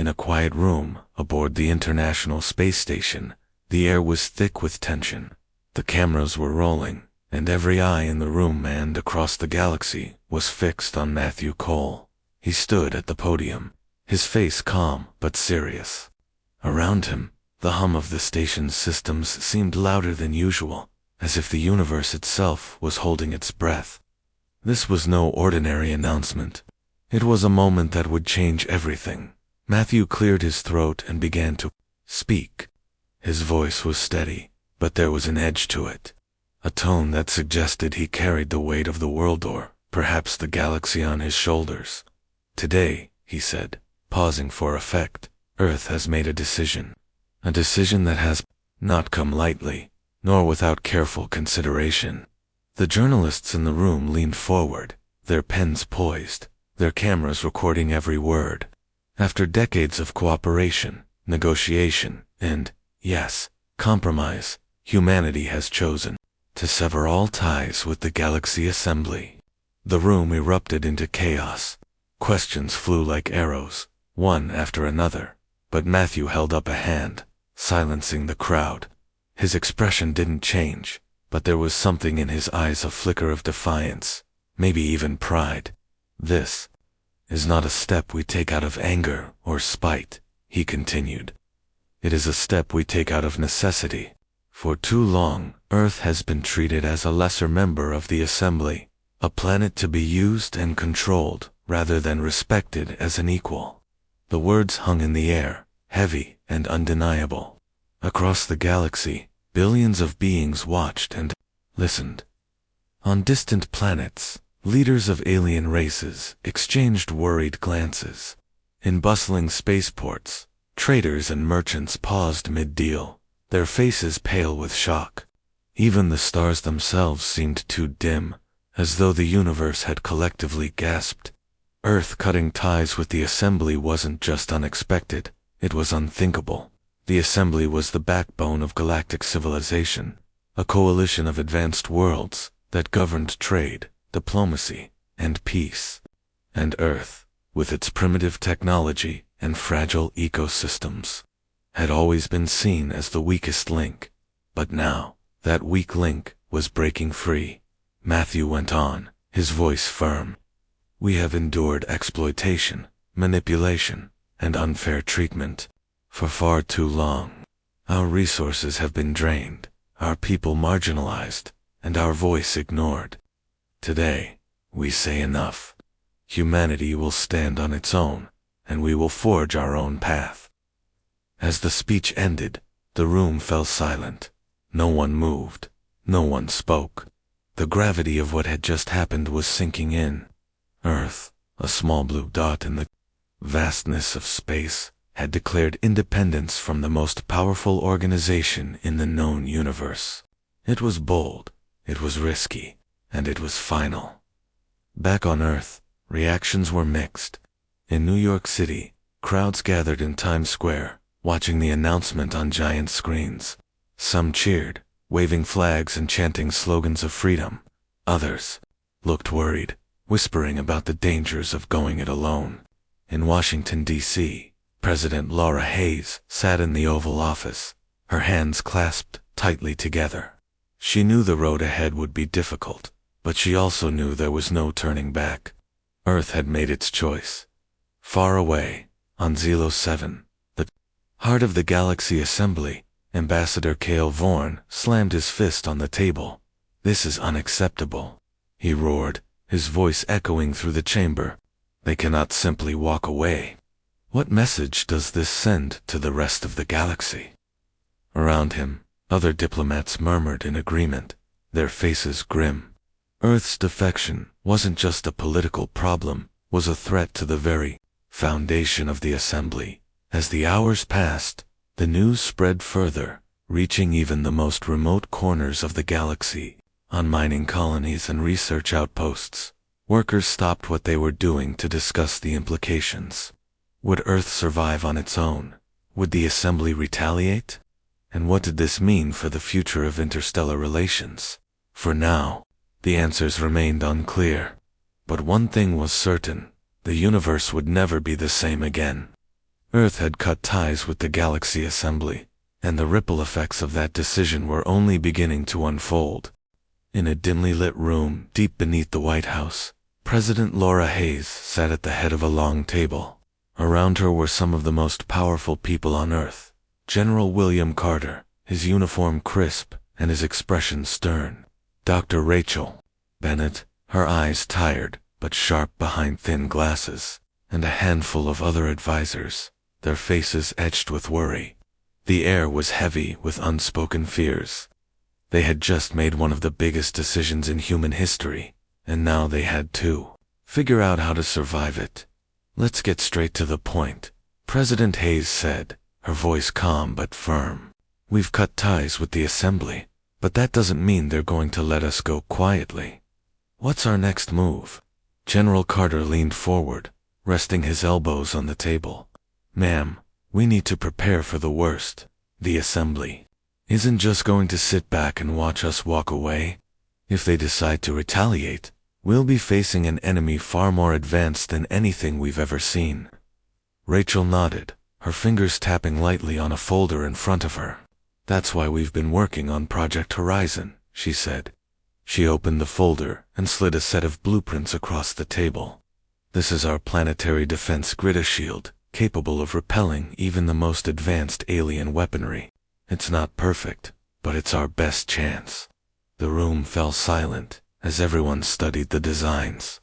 In a quiet room aboard the International Space Station, the air was thick with tension. The cameras were rolling, and every eye in the room and across the galaxy was fixed on Matthew Cole. He stood at the podium, his face calm but serious. Around him, the hum of the station's systems seemed louder than usual, as if the universe itself was holding its breath. This was no ordinary announcement. It was a moment that would change everything. Matthew cleared his throat and began to speak. His voice was steady, but there was an edge to it, a tone that suggested he carried the weight of the world or perhaps the galaxy on his shoulders. Today, he said, pausing for effect, Earth has made a decision that has not come lightly, nor without careful consideration. The journalists in the room leaned forward, their pens poised, their cameras recording every word. After decades of cooperation, negotiation, and, yes, compromise, humanity has chosen to sever all ties with the Galaxy Assembly. The room erupted into chaos. Questions flew like arrows, one after another, but Matthew held up a hand, silencing the crowd. His expression didn't change, but there was something in his eyes, a flicker of defiance, maybe even pride. This is not a step we take out of anger or spite, he continued. It is a step we take out of necessity. For too long, Earth has been treated as a lesser member of the Assembly, a planet to be used and controlled rather than respected as an equal. The words hung in the air, heavy and undeniable. Across the galaxy, billions of beings watched and listened. On distant planets, leaders of alien races exchanged worried glances. In bustling spaceports, traders and merchants paused mid-deal, their faces pale with shock. Even the stars themselves seemed too dim, as though the universe had collectively gasped. Earth cutting ties with the Assembly wasn't just unexpected, it was unthinkable. The Assembly was the backbone of galactic civilization, a coalition of advanced worlds that governed trade, diplomacy, and peace. And Earth, with its primitive technology and fragile ecosystems, had always been seen as the weakest link. But now, that weak link was breaking free. Matthew went on, his voice firm. We have endured exploitation, manipulation, and unfair treatment for far too long. Our resources have been drained, our people marginalized, and our voice ignored. Today, we say enough. Humanity will stand on its own, and we will forge our own path. As the speech ended, the room fell silent. No one moved. No one spoke. The gravity of what had just happened was sinking in. Earth, a small blue dot in the vastness of space, had declared independence from the most powerful organization in the known universe. It was bold, it was risky, and it was final. Back on Earth, reactions were mixed. In New York City, crowds gathered in Times Square, watching the announcement on giant screens. Some cheered, waving flags and chanting slogans of freedom. Others looked worried, whispering about the dangers of going it alone. In Washington, D.C., President Laura Hayes sat in the Oval Office, her hands clasped tightly together. She knew the road ahead would be difficult, but she also knew there was no turning back. Earth had made its choice. Far away, on Zelo 7, the heart of the Galaxy Assembly, Ambassador Cale Vorn slammed his fist on the table. This is unacceptable, he roared, his voice echoing through the chamber. They cannot simply walk away. What message does this send to the rest of the galaxy? Around him, other diplomats murmured in agreement, their faces grim. Earth's defection wasn't just a political problem, was a threat to the very foundation of the Assembly. As the hours passed, the news spread further, reaching even the most remote corners of the galaxy. On mining colonies and research outposts, workers stopped what they were doing to discuss the implications. Would Earth survive on its own? Would the Assembly retaliate? And what did this mean for the future of interstellar relations? For now, the answers remained unclear. But one thing was certain, the universe would never be the same again. Earth had cut ties with the Galaxy Assembly, and the ripple effects of that decision were only beginning to unfold. In a dimly lit room deep beneath the White House, President Laura Hayes sat at the head of a long table. Around her were some of the most powerful people on Earth. General William Carter, his uniform crisp and his expression stern. Dr. Rachel Bennett, her eyes tired but sharp behind thin glasses, and a handful of other advisors, their faces etched with worry. The air was heavy with unspoken fears. They had just made one of the biggest decisions in human history, and now they had to figure out how to survive it. "Let's get straight to the point," President Hayes said, her voice calm but firm. "We've cut ties with the Assembly, but that doesn't mean they're going to let us go quietly. What's our next move?" General Carter leaned forward, resting his elbows on the table. "Ma'am, we need to prepare for the worst. The Assembly isn't just going to sit back and watch us walk away. If they decide to retaliate, we'll be facing an enemy far more advanced than anything we've ever seen." Rachel nodded, her fingers tapping lightly on a folder in front of her. "That's why we've been working on Project Horizon," she said. She opened the folder and slid a set of blueprints across the table. "This is our planetary defense grid shield, capable of repelling even the most advanced alien weaponry. It's not perfect, but it's our best chance." The room fell silent as everyone studied the designs.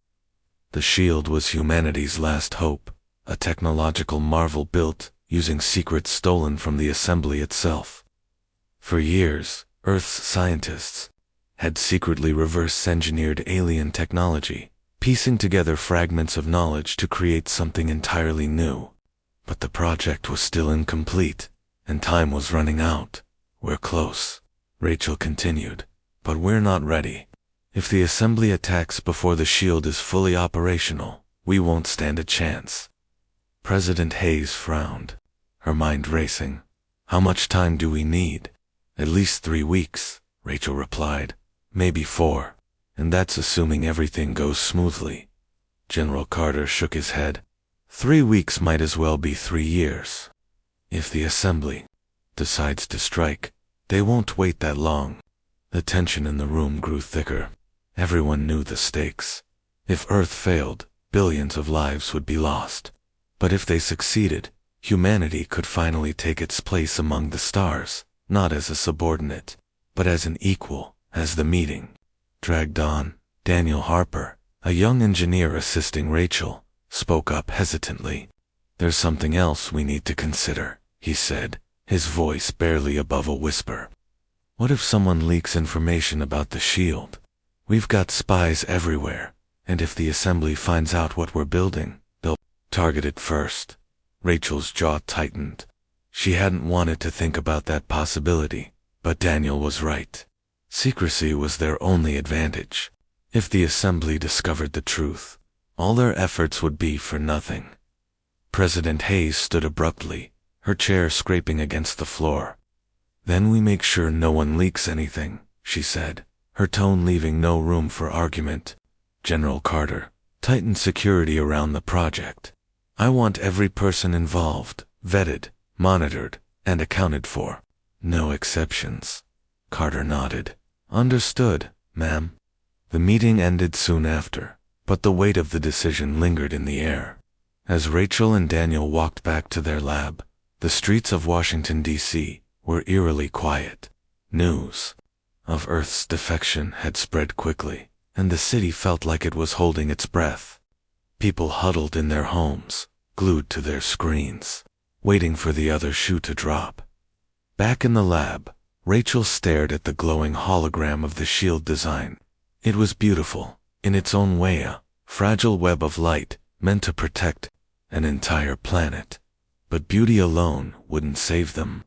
The shield was humanity's last hope, a technological marvel built using secrets stolen from the Assembly itself. For years, Earth's scientists had secretly reverse-engineered alien technology, piecing together fragments of knowledge to create something entirely new. But the project was still incomplete, and time was running out. "We're close," Rachel continued, "but we're not ready. If the Assembly attacks before the shield is fully operational, we won't stand a chance." President Hayes frowned, her mind racing. "How much time do we need?" "At least 3 weeks," Rachel replied. "Maybe 4, and that's assuming everything goes smoothly." General Carter shook his head. 3 weeks might as well be 3 years. If the Assembly decides to strike, they won't wait that long. The tension in the room grew thicker. Everyone knew the stakes. If Earth failed, billions of lives would be lost. But if they succeeded, humanity could finally take its place among the stars, not as a subordinate, but as an equal. As the meeting dragged on, Daniel Harper, a young engineer assisting Rachel, spoke up hesitantly. "There's something else we need to consider," he said, his voice barely above a whisper. "What if someone leaks information about the shield? We've got spies everywhere, and if the Assembly finds out what we're building, they'll target it first." Rachel's jaw tightened. She hadn't wanted to think about that possibility, but Daniel was right. Secrecy was their only advantage. If the Assembly discovered the truth, all their efforts would be for nothing. President Hayes stood abruptly, her chair scraping against the floor. "Then we make sure no one leaks anything," she said, her tone leaving no room for argument. "General Carter, tighten security around the project. I want every person involved vetted, monitored, and accounted for. No exceptions." Carter nodded. "Understood, ma'am." The meeting ended soon after, but the weight of the decision lingered in the air. As Rachel and Daniel walked back to their lab, the streets of Washington, D.C. were eerily quiet. News of Earth's defection had spread quickly, and the city felt like it was holding its breath. People huddled in their homes, glued to their screens, waiting for the other shoe to drop. Back in the lab, Rachel stared at the glowing hologram of the shield design. It was beautiful, in its own way, a fragile web of light meant to protect an entire planet. But beauty alone wouldn't save them.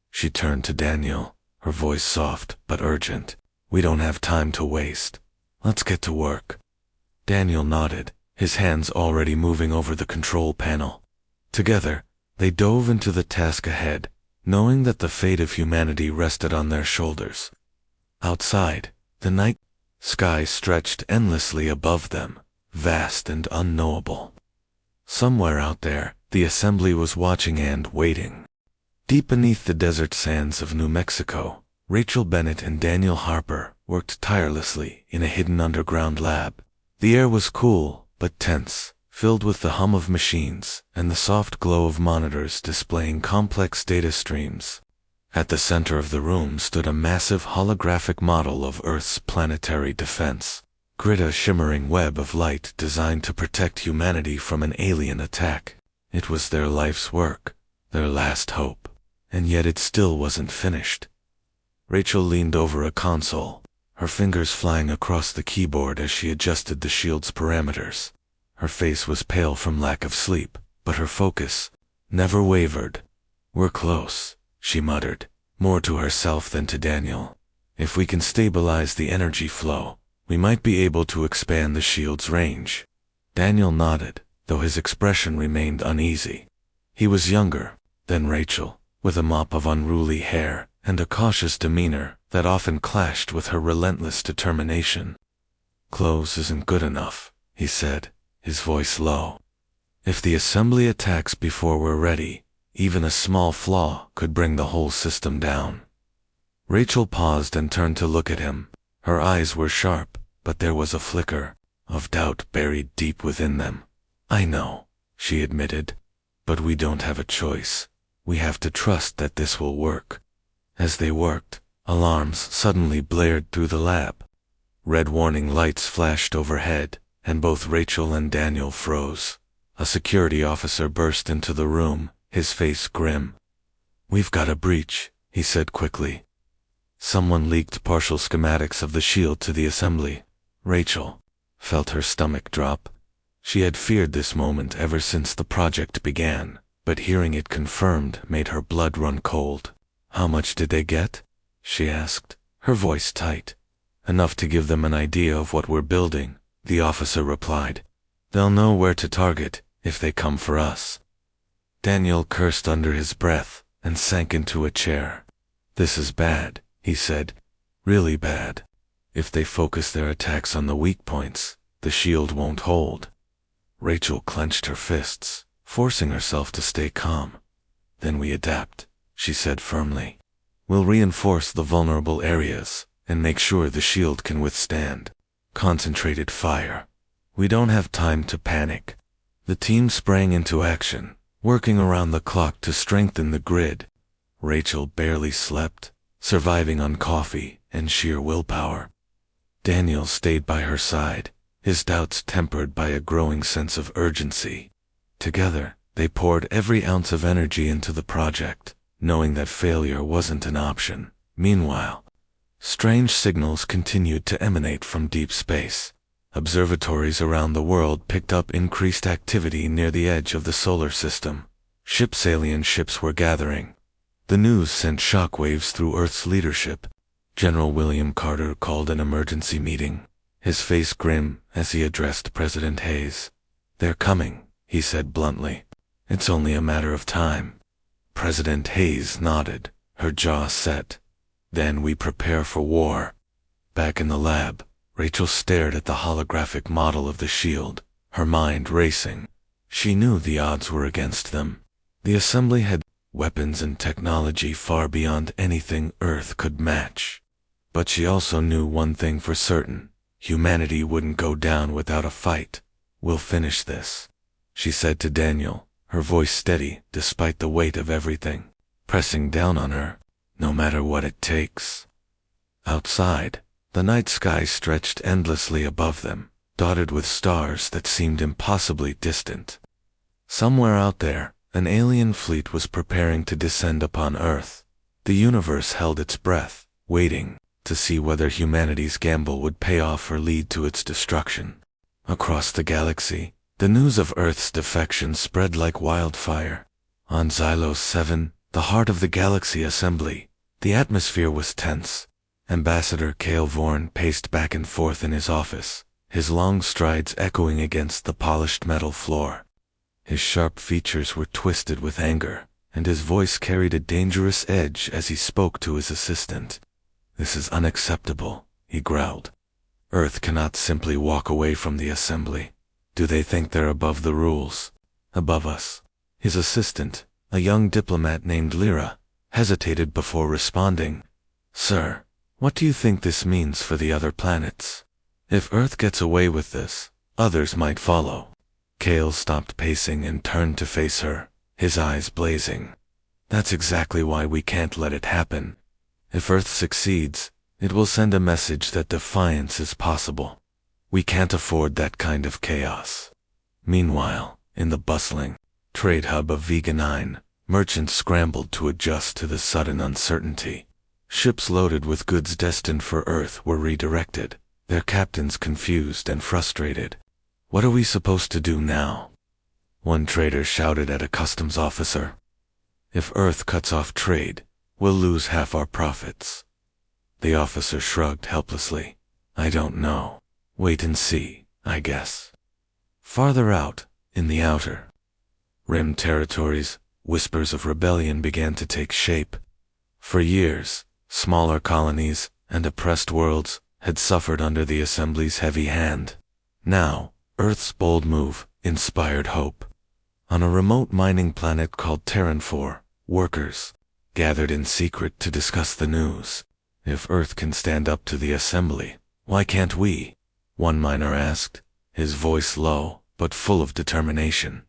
She turned to Daniel, her voice soft but urgent. "We don't have time to waste. Let's get to work." Daniel nodded, his hands already moving over the control panel. Together, they dove into the task ahead, knowing that the fate of humanity rested on their shoulders. Outside, the night sky stretched endlessly above them, vast and unknowable. Somewhere out there, The assembly was watching and waiting. Deep beneath the desert sands of New Mexico, Rachel Bennett and Daniel Harper worked tirelessly in a hidden underground lab. The air was cool, but tense, filled with the hum of machines and the soft glow of monitors displaying complex data streams. At the center of the room stood a massive holographic model of Earth's planetary defense, a shimmering web of light designed to protect humanity from an alien attack. It was their life's work, their last hope, and yet it still wasn't finished. Rachel leaned over a console, her fingers flying across the keyboard as she adjusted the shield's parameters. Her face was pale from lack of sleep, but her focus never wavered. "We're close," she muttered, more to herself than to Daniel. "If we can stabilize the energy flow, we might be able to expand the shield's range." Daniel nodded, though his expression remained uneasy. He was younger than Rachel, with a mop of unruly hair and a cautious demeanor that often clashed with her relentless determination. "Close isn't good enough," he said, his voice low. "If the assembly attacks before we're ready, even a small flaw could bring the whole system down." Rachel paused and turned to look at him. Her eyes were sharp, but there was a flicker of doubt buried deep within them. "I know," she admitted, "but we don't have a choice. We have to trust that this will work." As they worked, alarms suddenly blared through the lab. Red warning lights flashed overhead, and both Rachel and Daniel froze. A security officer burst into the room, his face grim. "We've got a breach," he said quickly. Someone leaked partial schematics of the shield to the assembly. Rachel felt her stomach drop. She had feared this moment ever since the project began, but hearing it confirmed made her blood run cold. "How much did they get?" she asked, her voice tight. "Enough to give them an idea of what we're building," the officer replied. "They'll know where to target if they come for us." Daniel cursed under his breath and sank into a chair. "This is bad," he said. "Really bad. If they focus their attacks on the weak points, the shield won't hold." Rachel clenched her fists, forcing herself to stay calm. "Then we adapt," she said firmly. "We'll reinforce the vulnerable areas and make sure the shield can withstand concentrated fire. We don't have time to panic." The team sprang into action, working around the clock to strengthen the grid. Rachel barely slept, surviving on coffee and sheer willpower. Daniel stayed by her side, his doubts tempered by a growing sense of urgency. Together, they poured every ounce of energy into the project, knowing that failure wasn't an option. Meanwhile, strange signals continued to emanate from deep space. Observatories around the world picked up increased activity near the edge of the solar system. Alien ships were gathering. The news sent shockwaves through Earth's leadership. General William Carter called an emergency meeting, his face grim as he addressed President Hayes. "They're coming," he said bluntly. "It's only a matter of time." President Hayes nodded, her jaw set. "Then we prepare for war." Back in the lab, Rachel stared at the holographic model of the shield, her mind racing. She knew the odds were against them. The assembly had weapons and technology far beyond anything Earth could match. But she also knew one thing for certain: humanity wouldn't go down without a fight. "We'll finish this," she said to Daniel, her voice steady despite the weight of everything pressing down on her. "No matter what it takes." Outside, the night sky stretched endlessly above them, dotted with stars that seemed impossibly distant. Somewhere out there, an alien fleet was preparing to descend upon Earth. The universe held its breath, waiting to see whether humanity's gamble would pay off or lead to its destruction. Across the galaxy, the news of Earth's defection spread like wildfire. On Xylos 7, the heart of the galaxy assembly, the atmosphere was tense. Ambassador Cale Vorn paced back and forth in his office, his long strides echoing against the polished metal floor. His sharp features were twisted with anger, and his voice carried a dangerous edge as he spoke to his assistant. "This is unacceptable," he growled. "Earth cannot simply walk away from the assembly. Do they think they're above the rules? Above us?" His assistant, a young diplomat named Lyra, hesitated before responding. Sir, what do you think this means for the other planets? If Earth gets away with this, others might follow. Kale stopped pacing and turned to face her, his eyes blazing. That's exactly why we can't let it happen. If Earth succeeds, it will send a message that defiance is possible. We can't afford that kind of chaos. Meanwhile, in the bustling trade hub of Vega 9, merchants scrambled to adjust to the sudden uncertainty. Ships loaded with goods destined for Earth were redirected, their captains confused and frustrated. What are we supposed to do now? One trader shouted at a customs officer. If Earth cuts off trade, we'll lose half our profits. The officer shrugged helplessly. I don't know. Wait and see, I guess. Farther out, in the outer rim territories, whispers of rebellion began to take shape. For years, smaller colonies and oppressed worlds had suffered under the Assembly's heavy hand. Now, Earth's bold move inspired hope. On a remote mining planet called Terran 4, workers gathered in secret to discuss the news. If Earth can stand up to the Assembly, why can't we? One miner asked, his voice low but full of determination.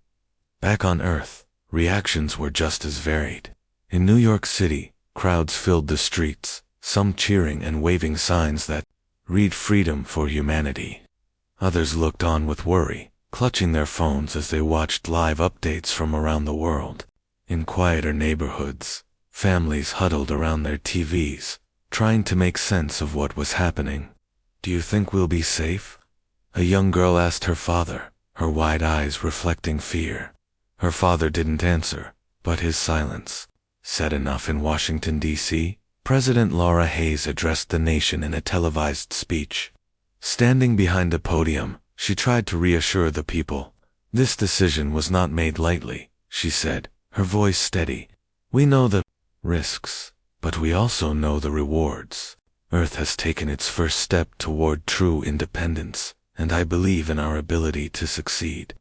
Back on Earth, reactions were just as varied. In New York City, crowds filled the streets, some cheering and waving signs that read freedom for humanity. Others looked on with worry, clutching their phones as they watched live updates from around the world. In quieter neighborhoods, families huddled around their TVs, trying to make sense of what was happening. Do you think we'll be safe? A young girl asked her father, her wide eyes reflecting fear. Her father didn't answer, but his silence said enough. In Washington, D.C., President Laura Hayes addressed the nation in a televised speech. Standing behind a podium, she tried to reassure the people. This decision was not made lightly, she said, her voice steady. We know the risks, but we also know the rewards. Earth has taken its first step toward true independence, and I believe in our ability to succeed.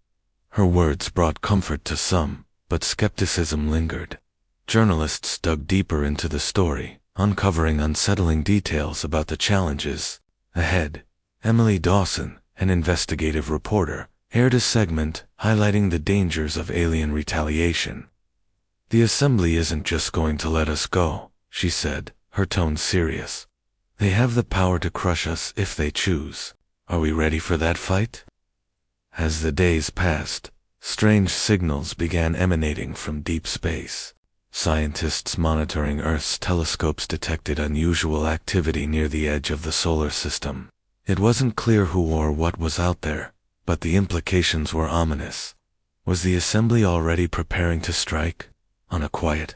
Her words brought comfort to some, but skepticism lingered. Journalists dug deeper into the story, uncovering unsettling details about the challenges ahead. Emily Dawson, an investigative reporter, aired a segment highlighting the dangers of alien retaliation. The Assembly isn't just going to let us go, she said, her tone serious. They have the power to crush us if they choose. Are we ready for that fight? As the days passed, strange signals began emanating from deep space. Scientists monitoring Earth's telescopes detected unusual activity near the edge of the solar system. It wasn't clear who or what was out there, but the implications were ominous. Was the Assembly already preparing to strike? On a quiet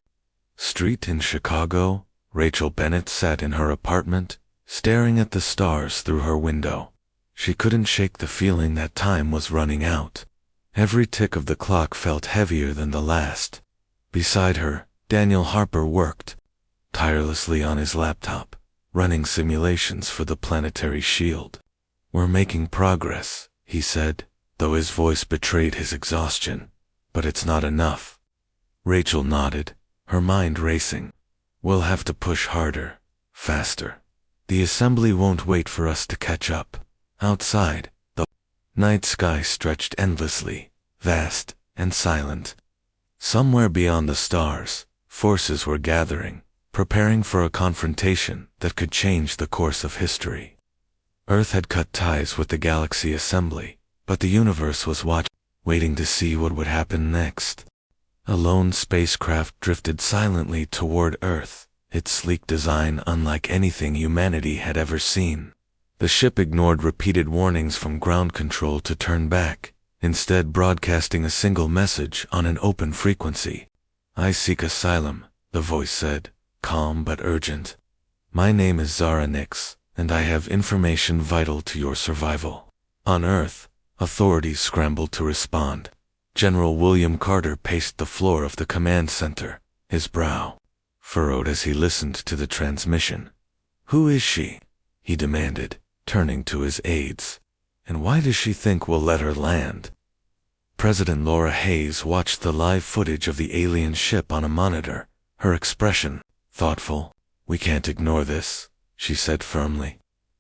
street in Chicago, Rachel Bennett sat in her apartment, staring at the stars through her window. She couldn't shake the feeling that time was running out. Every tick of the clock felt heavier than the last. Beside her, Daniel Harper worked tirelessly on his laptop, running simulations for the planetary shield. We're making progress, he said, though his voice betrayed his exhaustion. But it's not enough. Rachel nodded, her mind racing. We'll have to push harder, faster. The Assembly won't wait for us to catch up. Outside, the night sky stretched endlessly, vast and silent. Somewhere beyond the stars, forces were gathering, preparing for a confrontation that could change the course of history. Earth had cut ties with the Galaxy Assembly, but the universe was waiting to see what would happen next. A lone spacecraft drifted silently toward Earth, its sleek design unlike anything humanity had ever seen. The ship ignored repeated warnings from ground control to turn back, instead broadcasting a single message on an open frequency. I seek asylum, the voice said, calm but urgent. My name is Zara Nix, and I have information vital to your survival. On Earth, authorities scrambled to respond. General William Carter paced the floor of the command center, his brow furrowed as he listened to the transmission. Who is she? He demanded, turning to his aides. And why does she think we'll let her land? President Laura Hayes watched the live footage of the alien ship on a monitor, her expression thoughtful. "We can't ignore this," she said firmly.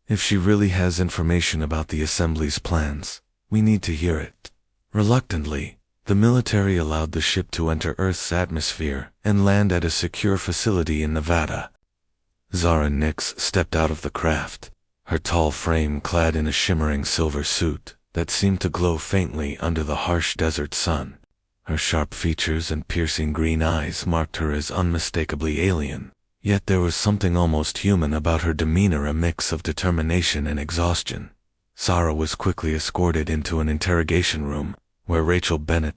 "If she really has information about the Assembly's plans, we need to hear it." Reluctantly, the military allowed the ship to enter Earth's atmosphere and land at a secure facility in Nevada. Zara Nix stepped out of the craft, her tall frame clad in a shimmering silver suit that seemed to glow faintly under the harsh desert sun. Her sharp features and piercing green eyes marked her as unmistakably alien, yet there was something almost human about her demeanor, a mix of determination and exhaustion. Zara was quickly escorted into an interrogation room, where Rachel Bennett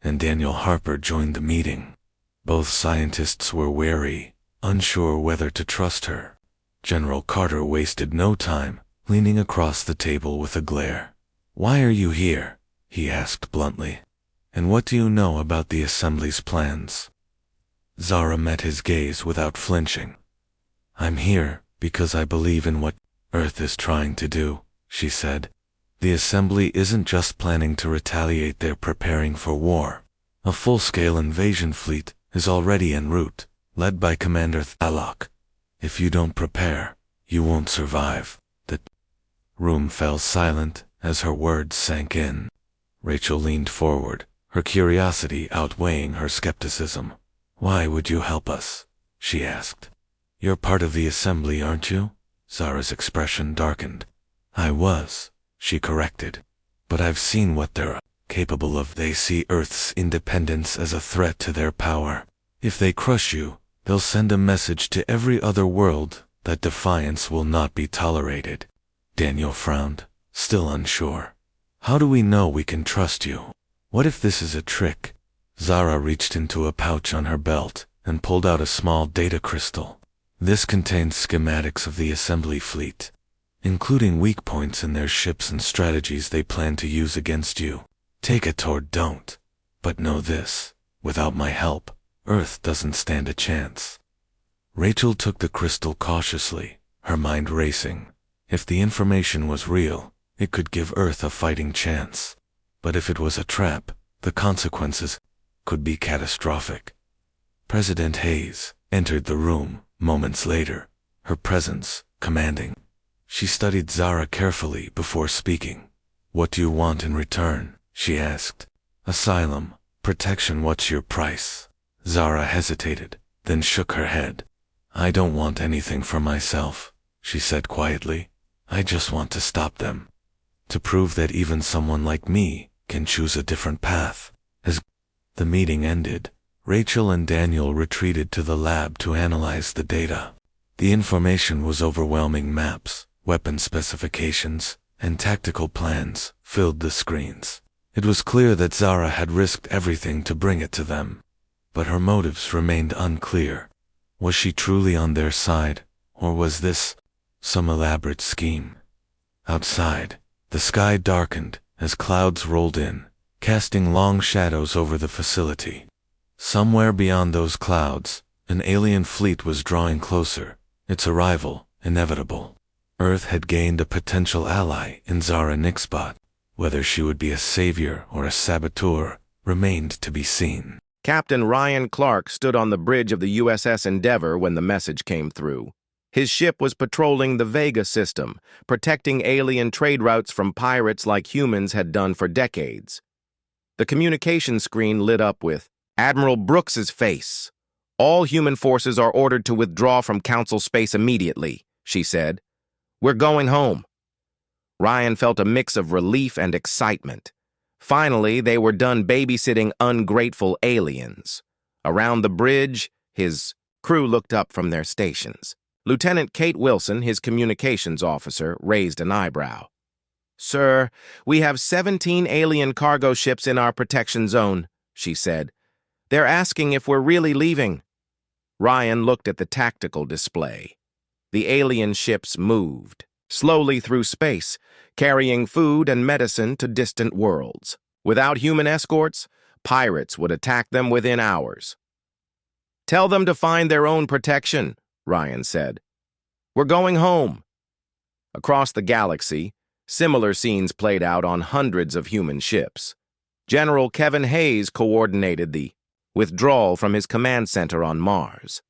and Daniel Harper joined the meeting. Both scientists were wary, unsure whether to trust her. General Carter wasted no time, leaning across the table with a glare. "Why are you here?" he asked bluntly. "And what do you know about the Assembly's plans?" Zara met his gaze without flinching. "I'm here because I believe in what Earth is trying to do," she said. "The Assembly isn't just planning to retaliate, they're preparing for war. A full-scale invasion fleet is already en route, led by Commander Thalok. If you don't prepare, you won't survive." The room fell silent as her words sank in. Rachel leaned forward, her curiosity outweighing her skepticism. "Why would you help us?" she asked. "You're part of the Assembly, aren't you?" Zara's expression darkened. "I was," she corrected. "But I've seen what they're capable of. They see Earth's independence as a threat to their power. If they crush you, they'll send a message to every other world that defiance will not be tolerated." Daniel frowned, still unsure. "How do we know we can trust you? What if this is a trick?" Zara reached into a pouch on her belt and pulled out a small data crystal. "This contains schematics of the Assembly fleet, including weak points in their ships and strategies they plan to use against you. Take it or don't. But know this, without my help, Earth doesn't stand a chance." Rachel took the crystal cautiously, her mind racing. If the information was real, it could give Earth a fighting chance. But if it was a trap, the consequences could be catastrophic. President Hayes entered the room moments later, her presence commanding. She studied Zara carefully before speaking. "What do you want in return?" she asked. "Asylum, protection, what's your price?" Zara hesitated, then shook her head. "I don't want anything for myself," she said quietly. "I just want to stop them. To prove that even someone like me can choose a different path." As the meeting ended, Rachel and Daniel retreated to the lab to analyze the data. The information was overwhelming. Maps, weapon specifications, and tactical plans filled the screens. It was clear that Zara had risked everything to bring it to them. But her motives remained unclear. Was she truly on their side, or was this some elaborate scheme? Outside, the sky darkened as clouds rolled in, casting long shadows over the facility. Somewhere beyond those clouds, an alien fleet was drawing closer, its arrival inevitable. Earth had gained a potential ally in Zara Nixbot. Whether she would be a savior or a saboteur remained to be seen. Captain Ryan Clark stood on the bridge of the USS Endeavour when the message came through. His ship was patrolling the Vega system, protecting alien trade routes from pirates like humans had done for decades. The communication screen lit up with, "Admiral Brooks's face. All human forces are ordered to withdraw from Council space immediately," she said. "We're going home." Ryan felt a mix of relief and excitement. Finally, they were done babysitting ungrateful aliens. Around the bridge, his crew looked up from their stations. Lieutenant Kate Wilson, his communications officer, raised an eyebrow. "Sir, we have 17 alien cargo ships in our protection zone," she said. "They're asking if we're really leaving." Ryan looked at the tactical display. The alien ships moved slowly through space, carrying food and medicine to distant worlds. Without human escorts, pirates would attack them within hours. "Tell them to find their own protection," Ryan said. "We're going home." Across the galaxy, similar scenes played out on hundreds of human ships. General Kevin Hayes coordinated the withdrawal from his command center on Mars.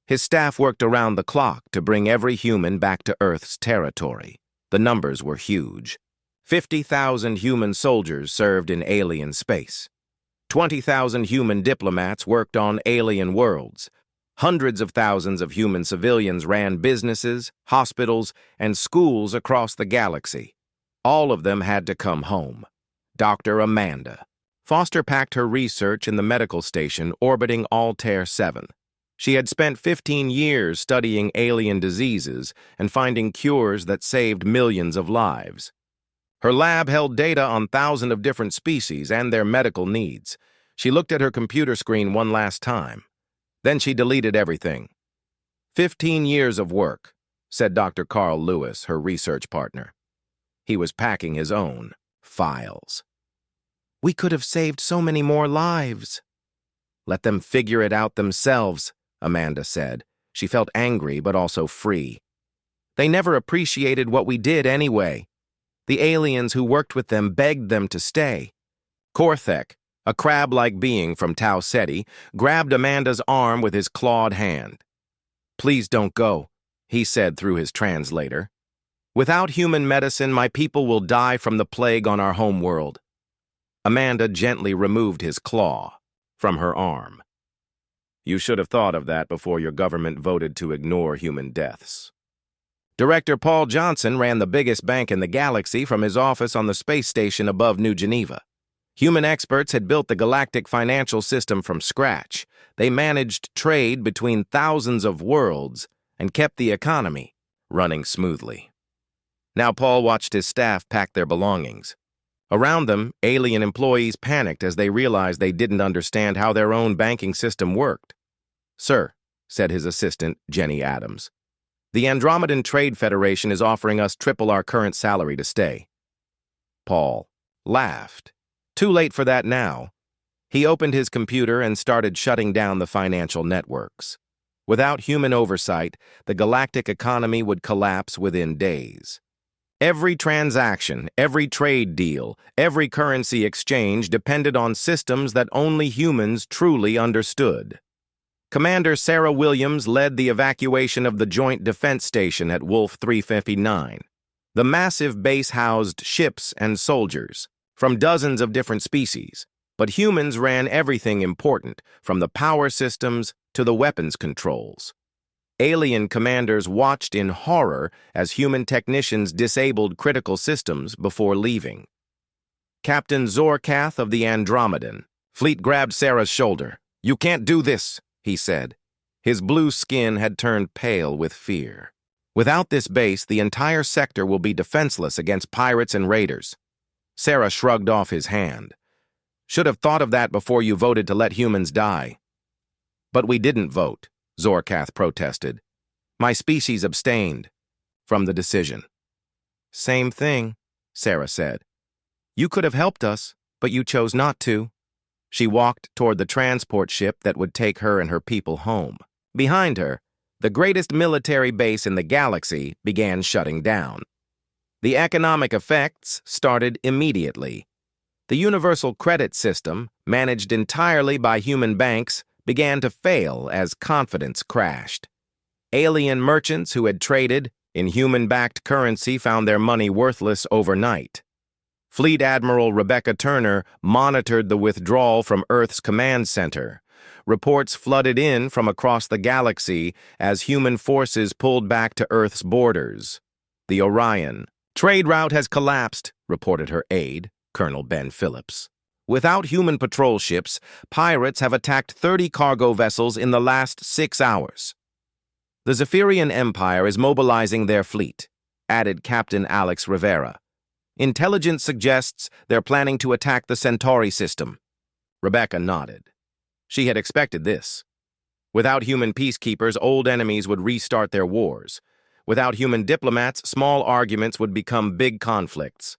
His staff worked around the clock to bring every human back to Earth's territory. The numbers were huge. 50,000 human soldiers served in alien space. 20,000 human diplomats worked on alien worlds. Hundreds of thousands of human civilians ran businesses, hospitals, and schools across the galaxy. All of them had to come home. Dr. Amanda. Foster packed her research in the medical station orbiting Altair 7. She had spent 15 years studying alien diseases and finding cures that saved millions of lives. Her lab held data on thousands of different species and their medical needs. She looked at her computer screen one last time. Then she deleted everything. 15 years of work, said Dr. Carl Lewis, her research partner. He was packing his own files. We could have saved so many more lives. Let them figure it out themselves, Amanda said. She felt angry but also free. They never appreciated what we did anyway. The aliens who worked with them begged them to stay. Korthek, a crab-like being from Tau Ceti, grabbed Amanda's arm with his clawed hand. Please don't go, he said through his translator. Without human medicine, my people will die from the plague on our home world. Amanda gently removed his claw from her arm. You should have thought of that before your government voted to ignore human deaths. Director Paul Johnson ran the biggest bank in the galaxy from his office on the space station above New Geneva. Human experts had built the galactic financial system from scratch. They managed trade between thousands of worlds and kept the economy running smoothly. Now Paul watched his staff pack their belongings. Around them, alien employees panicked as they realized they didn't understand how their own banking system worked. Sir, said his assistant, Jenny Adams, the Andromedan Trade Federation is offering us triple our current salary to stay. Paul laughed. Too late for that now. He opened his computer and started shutting down the financial networks. Without human oversight, the galactic economy would collapse within days. Every transaction, every trade deal, every currency exchange depended on systems that only humans truly understood. Commander Sarah Williams led the evacuation of the Joint Defense Station at Wolf 359. The massive base housed ships and soldiers from dozens of different species, but humans ran everything important, from the power systems to the weapons controls. Alien commanders watched in horror as human technicians disabled critical systems before leaving. Captain Zorkath of the Andromedan. Fleet grabbed Sarah's shoulder. You can't do this, he said. His blue skin had turned pale with fear. Without this base, the entire sector will be defenseless against pirates and raiders. Sarah shrugged off his hand. Should have thought of that before you voted to let humans die. But we didn't vote, Zorkath protested. My species abstained from the decision. Same thing, Sarah said. You could have helped us, but you chose not to. She walked toward the transport ship that would take her and her people home. Behind her, the greatest military base in the galaxy began shutting down. The economic effects started immediately. The universal credit system, managed entirely by human banks, began to fail as confidence crashed. Alien merchants who had traded in human-backed currency found their money worthless overnight. Fleet Admiral Rebecca Turner monitored the withdrawal from Earth's command center. Reports flooded in from across the galaxy as human forces pulled back to Earth's borders. The Orion trade route has collapsed, reported her aide, Colonel Ben Phillips. Without human patrol ships, pirates have attacked 30 cargo vessels in the last 6 hours. The Zephyrian Empire is mobilizing their fleet, added Captain Alex Rivera. Intelligence suggests they're planning to attack the Centauri system. Rebecca nodded. She had expected this. Without human peacekeepers, old enemies would restart their wars. Without human diplomats, small arguments would become big conflicts.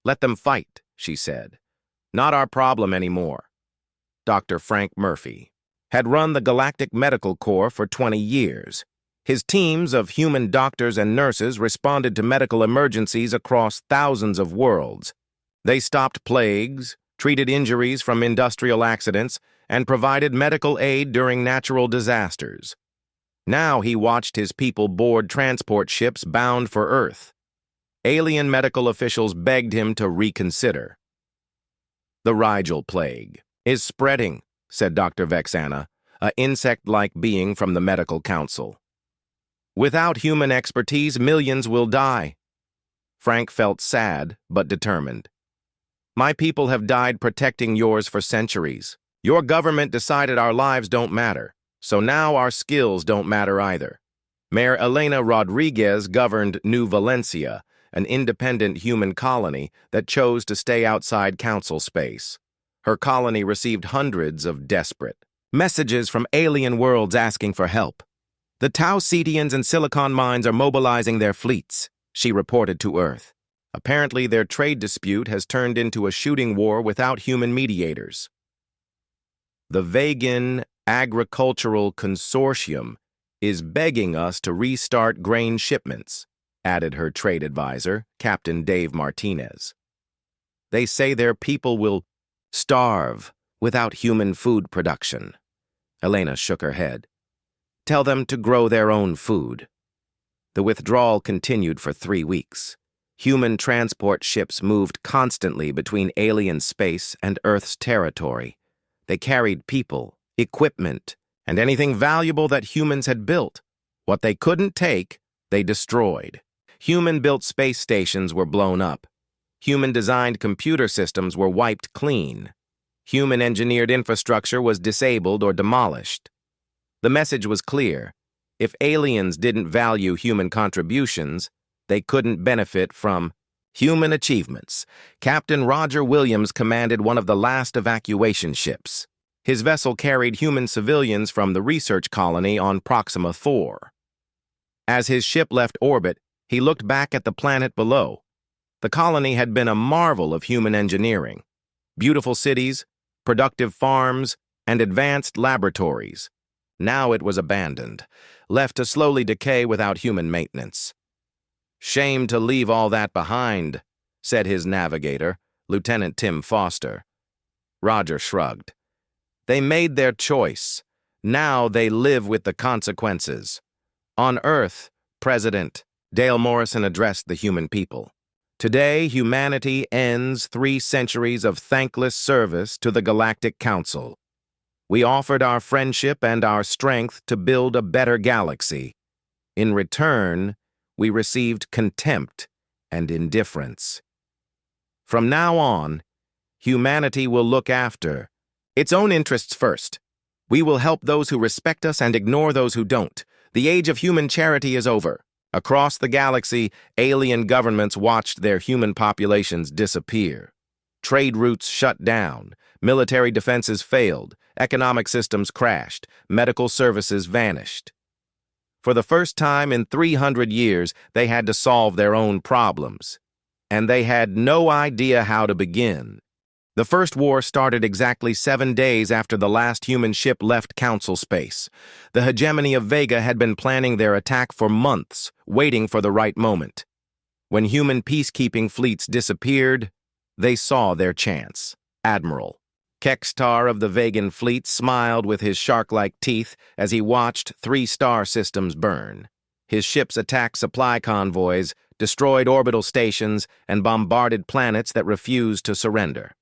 Let them fight, she said. Not our problem anymore. Dr. Frank Murphy had run the Galactic Medical Corps for 20 years. His teams of human doctors and nurses responded to medical emergencies across thousands of worlds. They stopped plagues, treated injuries from industrial accidents, and provided medical aid during natural disasters. Now he watched his people board transport ships bound for Earth. Alien medical officials begged him to reconsider. "The Rigel plague is spreading," said Dr. Vexana, an insect-like being from the Medical Council. "Without human expertise, millions will die." Frank felt sad, but determined. "My people have died protecting yours for centuries. Your government decided our lives don't matter, so now our skills don't matter either." Mayor Elena Rodriguez governed New Valencia, an independent human colony that chose to stay outside council space. Her colony received hundreds of desperate messages from alien worlds asking for help. "The Tau Cetians and Silicon Mines are mobilizing their fleets," she reported to Earth. "Apparently their trade dispute has turned into a shooting war without human mediators." "The Vegan Agricultural Consortium is begging us to restart grain shipments," added her trade advisor, Captain Dave Martinez. "They say their people will starve without human food production." Elena shook her head. "Tell them to grow their own food." The withdrawal continued for 3 weeks. Human transport ships moved constantly between alien space and Earth's territory. They carried people, equipment, and anything valuable that humans had built. What they couldn't take, they destroyed. Human-built space stations were blown up. Human-designed computer systems were wiped clean. Human-engineered infrastructure was disabled or demolished. The message was clear. If aliens didn't value human contributions, they couldn't benefit from human achievements. Captain Roger Williams commanded one of the last evacuation ships. His vessel carried human civilians from the research colony on Proxima 4. As his ship left orbit, he looked back at the planet below. The colony had been a marvel of human engineering. Beautiful cities, productive farms, and advanced laboratories. Now it was abandoned, left to slowly decay without human maintenance. "Shame to leave all that behind," said his navigator, Lieutenant Tim Foster. Roger shrugged. "They made their choice. Now they live with the consequences." On Earth, President Dale Morrison addressed the human people. "Today, humanity ends 3 centuries of thankless service to the Galactic Council. We offered our friendship and our strength to build a better galaxy. In return, we received contempt and indifference. From now on, humanity will look after its own interests first. We will help those who respect us and ignore those who don't. The age of human charity is over." Across the galaxy, alien governments watched their human populations disappear. Trade routes shut down, military defenses failed, economic systems crashed, medical services vanished. For the first time in 300 years, they had to solve their own problems. And they had no idea how to begin. The First War started exactly 7 days after the last human ship left Council space. The hegemony of Vega had been planning their attack for months, waiting for the right moment. When human peacekeeping fleets disappeared, they saw their chance. Admiral Kekstar of the Vegan fleet smiled with his shark-like teeth as he watched 3-star systems burn. His ships attacked supply convoys, destroyed orbital stations, and bombarded planets that refused to surrender.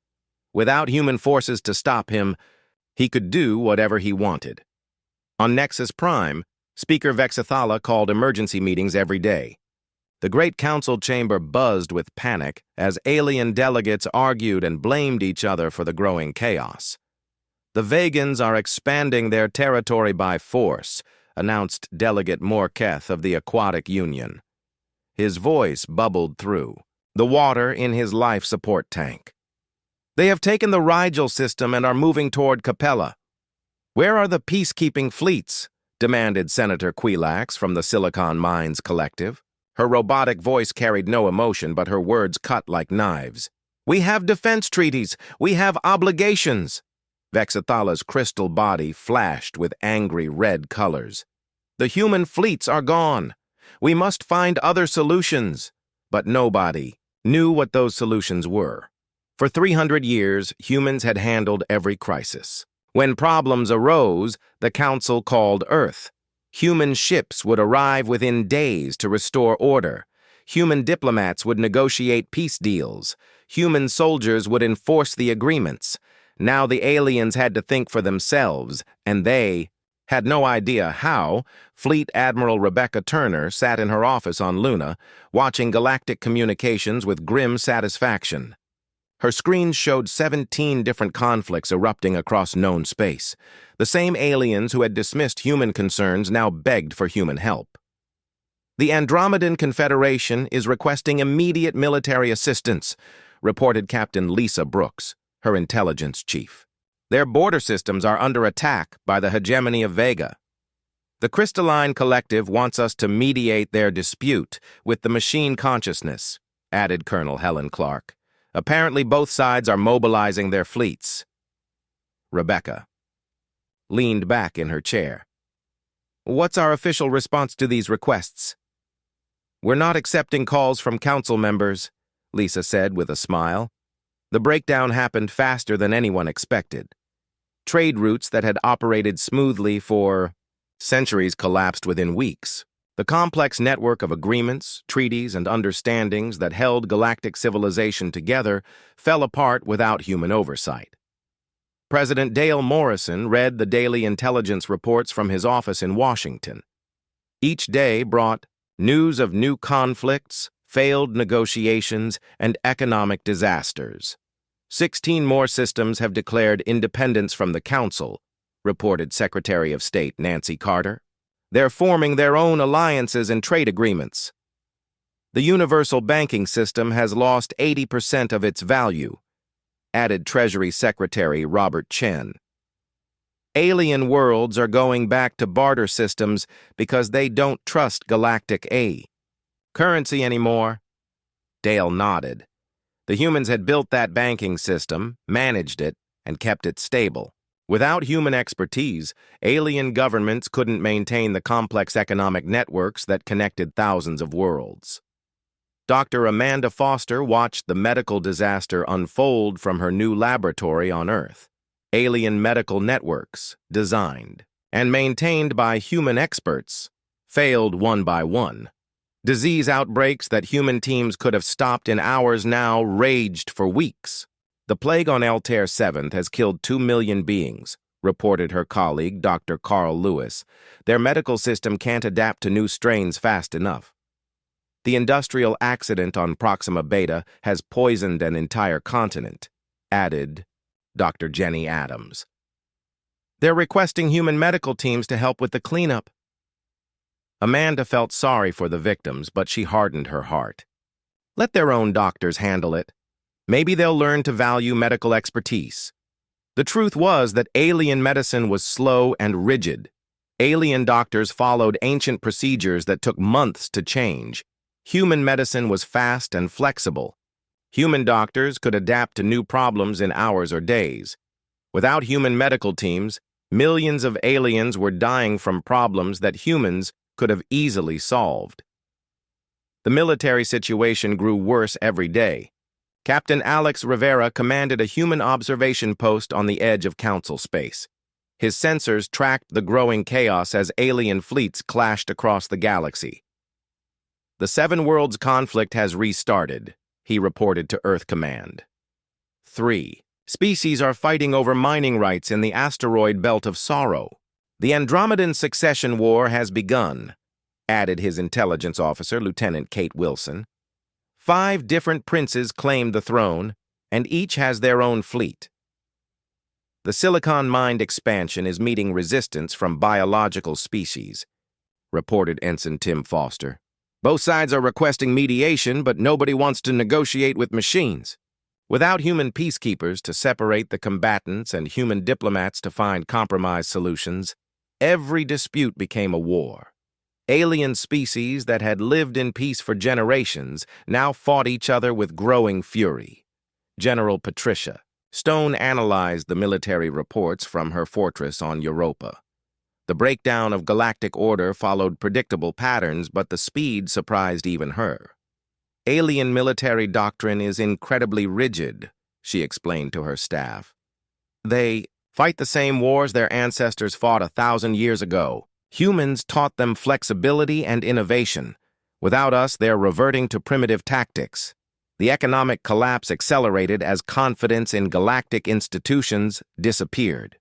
Without human forces to stop him, he could do whatever he wanted. On Nexus Prime, Speaker Vexathala called emergency meetings every day. The Great Council chamber buzzed with panic as alien delegates argued and blamed each other for the growing chaos. "The Vegans are expanding their territory by force," announced Delegate Morketh of the Aquatic Union. His voice bubbled through the water in his life support tank. "They have taken the Rigel system and are moving toward Capella." "Where are the peacekeeping fleets?" demanded Senator Quilax from the Silicon Mines Collective. Her robotic voice carried no emotion, but her words cut like knives. "We have defense treaties. We have obligations." Vexathala's crystal body flashed with angry red colors. "The human fleets are gone. We must find other solutions." But nobody knew what those solutions were. For 300 years, humans had handled every crisis. When problems arose, the Council called Earth. Human ships would arrive within days to restore order. Human diplomats would negotiate peace deals. Human soldiers would enforce the agreements. Now the aliens had to think for themselves, and they had no idea how. Fleet Admiral Rebecca Turner sat in her office on Luna, watching galactic communications with grim satisfaction. Her screens showed 17 different conflicts erupting across known space. The same aliens who had dismissed human concerns now begged for human help. The Andromedan Confederation is requesting immediate military assistance, reported Captain Lisa Brooks, her intelligence chief. Their border systems are under attack by the hegemony of Vega. The Crystalline Collective wants us to mediate their dispute with the machine consciousness, added Colonel Helen Clark. Apparently both sides are mobilizing their fleets. Rebecca leaned back in her chair. What's our official response to these requests? We're not accepting calls from council members, Lisa said with a smile. The breakdown happened faster than anyone expected. Trade routes that had operated smoothly for centuries collapsed within weeks. The complex network of agreements, treaties, and understandings that held galactic civilization together fell apart without human oversight. President Dale Morrison read the daily intelligence reports from his office in Washington. Each day brought news of new conflicts, failed negotiations, and economic disasters. 16 more systems have declared independence from the Council, reported Secretary of State Nancy Carter. They're forming their own alliances and trade agreements. The universal banking system has lost 80% of its value, added Treasury Secretary Robert Chen. Alien worlds are going back to barter systems because they don't trust Galactic currency anymore. Dale nodded. The humans had built that banking system, managed it, and kept it stable. Without human expertise, alien governments couldn't maintain the complex economic networks that connected thousands of worlds. Dr. Amanda Foster watched the medical disaster unfold from her new laboratory on Earth. Alien medical networks, designed and maintained by human experts, failed one by one. Disease outbreaks that human teams could have stopped in hours now raged for weeks. The plague on Altair 7th has killed 2 million beings, reported her colleague, Dr. Carl Lewis. Their medical system can't adapt to new strains fast enough. The industrial accident on Proxima Beta has poisoned an entire continent, added Dr. Jenny Adams. They're requesting human medical teams to help with the cleanup. Amanda felt sorry for the victims, but she hardened her heart. Let their own doctors handle it. Maybe they'll learn to value medical expertise. The truth was that alien medicine was slow and rigid. Alien doctors followed ancient procedures that took months to change. Human medicine was fast and flexible. Human doctors could adapt to new problems in hours or days. Without human medical teams, millions of aliens were dying from problems that humans could have easily solved. The military situation grew worse every day. Captain Alex Rivera commanded a human observation post on the edge of Council space. His sensors tracked the growing chaos as alien fleets clashed across the galaxy. The Seven Worlds conflict has restarted, he reported to Earth Command. 3. Species are fighting over mining rights in the asteroid belt of Sorrow. The Andromedan Succession War has begun, added his intelligence officer, Lieutenant Kate Wilson. 5 different princes claimed the throne, and each has their own fleet. The Silicon Mind expansion is meeting resistance from biological species, reported Ensign Tim Foster. Both sides are requesting mediation, but nobody wants to negotiate with machines. Without human peacekeepers to separate the combatants and human diplomats to find compromise solutions, every dispute became a war. Alien species that had lived in peace for generations now fought each other with growing fury. General Patricia Stone analyzed the military reports from her fortress on Europa. The breakdown of galactic order followed predictable patterns, but the speed surprised even her. Alien military doctrine is incredibly rigid, she explained to her staff. They fight the same wars their ancestors fought 1,000 years ago. Humans taught them flexibility and innovation. Without us, they're reverting to primitive tactics. The economic collapse accelerated as confidence in galactic institutions disappeared.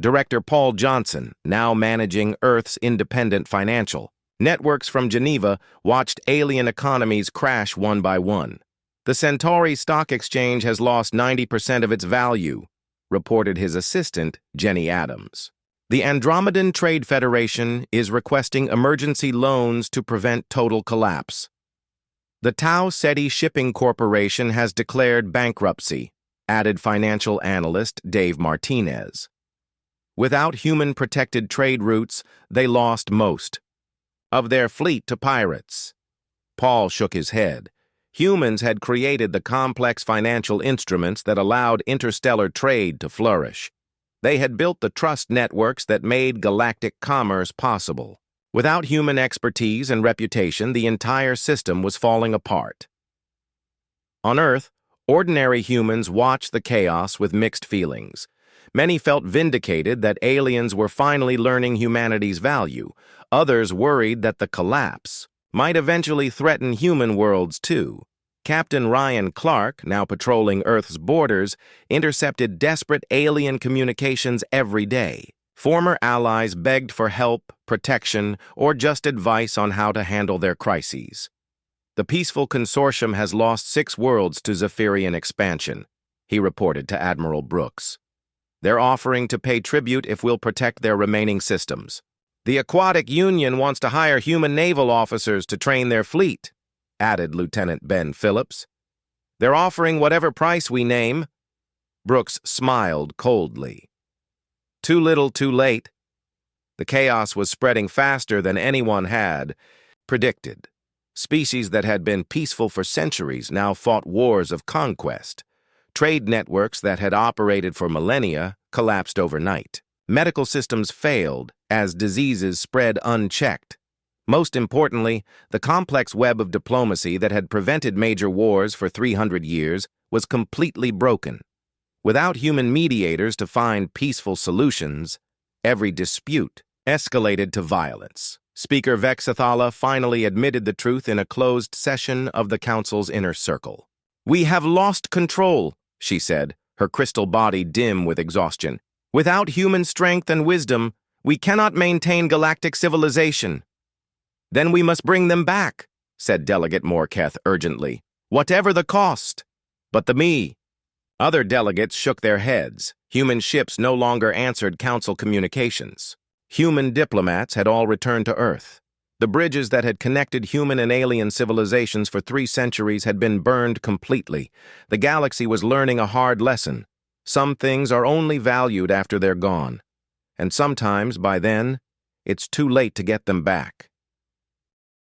Director Paul Johnson, now managing Earth's independent financial networks from Geneva, watched alien economies crash one by one. The Centauri Stock Exchange has lost 90% of its value, reported his assistant, Jenny Adams. The Andromedan Trade Federation is requesting emergency loans to prevent total collapse. The Tau Ceti Shipping Corporation has declared bankruptcy, added financial analyst Dave Martinez. Without human-protected trade routes, they lost most of their fleet to pirates. Paul shook his head. Humans had created the complex financial instruments that allowed interstellar trade to flourish. They had built the trust networks that made galactic commerce possible. Without human expertise and reputation, the entire system was falling apart. On Earth, ordinary humans watched the chaos with mixed feelings. Many felt vindicated that aliens were finally learning humanity's value. Others worried that the collapse might eventually threaten human worlds too. Captain Ryan Clark, now patrolling Earth's borders, intercepted desperate alien communications every day. Former allies begged for help, protection, or just advice on how to handle their crises. The peaceful consortium has lost 6 worlds to Zephyrian expansion, he reported to Admiral Brooks. They're offering to pay tribute if we'll protect their remaining systems. The Aquatic Union wants to hire human naval officers to train their fleet, added Lieutenant Ben Phillips. They're offering whatever price we name. Brooks smiled coldly. Too little, too late. The chaos was spreading faster than anyone had predicted. Species that had been peaceful for centuries now fought wars of conquest. Trade networks that had operated for millennia collapsed overnight. Medical systems failed as diseases spread unchecked. Most importantly, the complex web of diplomacy that had prevented major wars for 300 years was completely broken. Without human mediators to find peaceful solutions, every dispute escalated to violence. Speaker Vexathala finally admitted the truth in a closed session of the Council's inner circle. "We have lost control," she said, her crystal body dim with exhaustion. "Without human strength and wisdom, we cannot maintain galactic civilization." "Then we must bring them back," said Delegate Morketh urgently. "Whatever the cost." "But the me." Other delegates shook their heads. Human ships no longer answered Council communications. Human diplomats had all returned to Earth. The bridges that had connected human and alien civilizations for 3 centuries had been burned completely. The galaxy was learning a hard lesson. Some things are only valued after they're gone. And sometimes, by then, it's too late to get them back.